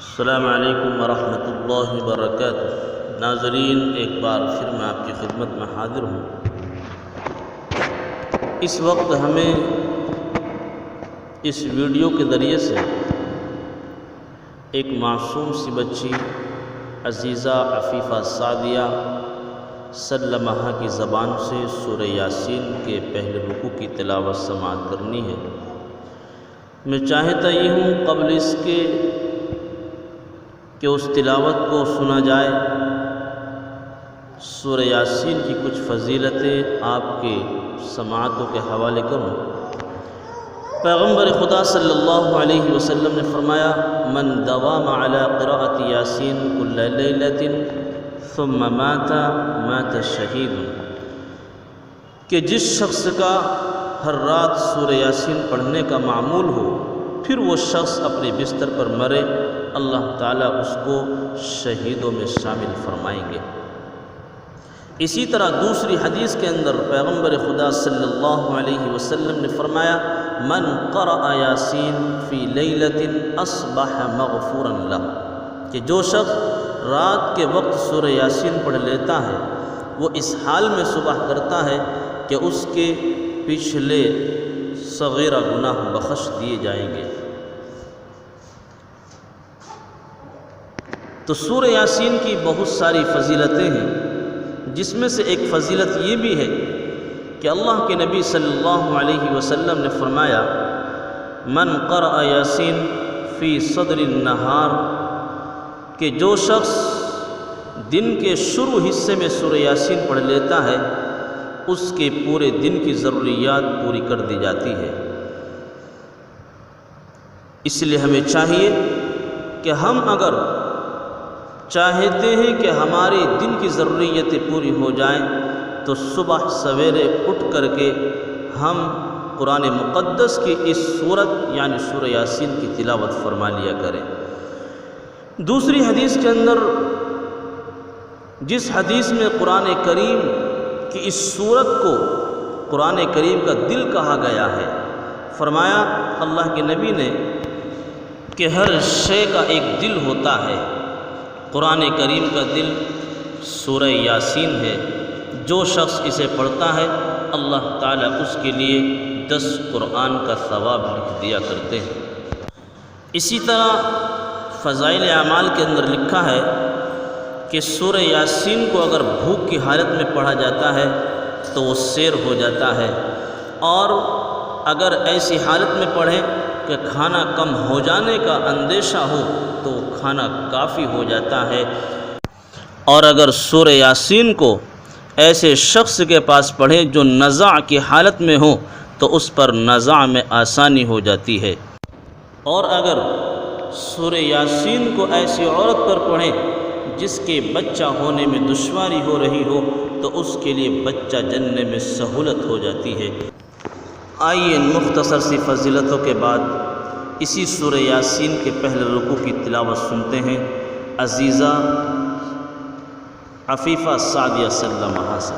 السلام علیکم ورحمۃ اللہ وبرکاتہ۔ ناظرین، ایک بار پھر میں آپ کی خدمت میں حاضر ہوں۔ اس وقت ہمیں اس ویڈیو کے ذریعے سے ایک معصوم سی بچی عزیزہ عفیفہ سعدیہ سلمہ کی زبان سے سورہ یاسین کے پہلے رکوع کی تلاوت سماعت کرنی ہے۔ میں چاہتا یہ ہوں قبل اس کے کہ اس تلاوت کو سنا جائے، سورہ یاسین کی کچھ فضیلتیں آپ کے سماعتوں کے حوالے کروں۔ پیغمبر خدا صلی اللہ علیہ وسلم نے فرمایا، من دوام علی قراءۃ یاسین کل لیلۃ ثم مات شہید، کہ جس شخص کا ہر رات سورہ یاسین پڑھنے کا معمول ہو، پھر وہ شخص اپنے بستر پر مرے، اللہ تعالیٰ اس کو شہیدوں میں شامل فرمائیں گے۔ اسی طرح دوسری حدیث کے اندر پیغمبر خدا صلی اللہ علیہ وسلم نے فرمایا، من قرأ یاسین فی لیلۃ اصبح مغفورا لہ، کہ جو شخص رات کے وقت سورہ یاسین پڑھ لیتا ہے، وہ اس حال میں صبح کرتا ہے کہ اس کے پچھلے صغیرہ گناہ بخش دیے جائیں گے۔ تو سورہ یاسین کی بہت ساری فضیلتیں ہیں، جس میں سے ایک فضیلت یہ بھی ہے کہ اللہ کے نبی صلی اللہ علیہ وسلم نے فرمایا، من قرأ یاسین فی صدر النہار، کہ جو شخص دن کے شروع حصے میں سورہ یاسین پڑھ لیتا ہے، اس کے پورے دن کی ضروریات پوری کر دی جاتی ہے۔ اس لیے ہمیں چاہیے کہ ہم اگر چاہتے ہیں کہ ہمارے دن کی ضروریتیں پوری ہو جائیں، تو صبح سویرے اٹھ کر کے ہم قرآن مقدس کی اس سورت یعنی سورہ یاسین کی تلاوت فرما لیا کریں۔ دوسری حدیث کے اندر، جس حدیث میں قرآن کریم کی اس سورت کو قرآن کریم کا دل کہا گیا ہے، فرمایا اللہ کے نبی نے کہ ہر شے کا ایک دل ہوتا ہے، قرآن کریم کا دل سورہ یاسین ہے۔ جو شخص اسے پڑھتا ہے، اللہ تعالیٰ اس کے لیے 10 قرآن کا ثواب لکھ دیا کرتے ہیں۔ اسی طرح فضائل اعمال کے اندر لکھا ہے کہ سورہ یاسین کو اگر بھوک کی حالت میں پڑھا جاتا ہے تو وہ سیر ہو جاتا ہے، اور اگر ایسی حالت میں پڑھیں کہ کھانا کم ہو جانے کا اندیشہ ہو تو کھانا کافی ہو جاتا ہے، اور اگر سورہ یاسین کو ایسے شخص کے پاس پڑھیں جو نزاع کی حالت میں ہو تو اس پر نزاع میں آسانی ہو جاتی ہے، اور اگر سورہ یاسین کو ایسی عورت پر پڑھیں جس کے بچہ ہونے میں دشواری ہو رہی ہو تو اس کے لیے بچہ جننے میں سہولت ہو جاتی ہے۔ آئیے مختصر سی فضیلتوں کے بعد اسی سورہ یاسین کے پہلے رکوع کی تلاوت سنتے ہیں عزیزہ عفیفہ سعدیہ سلمہ سے۔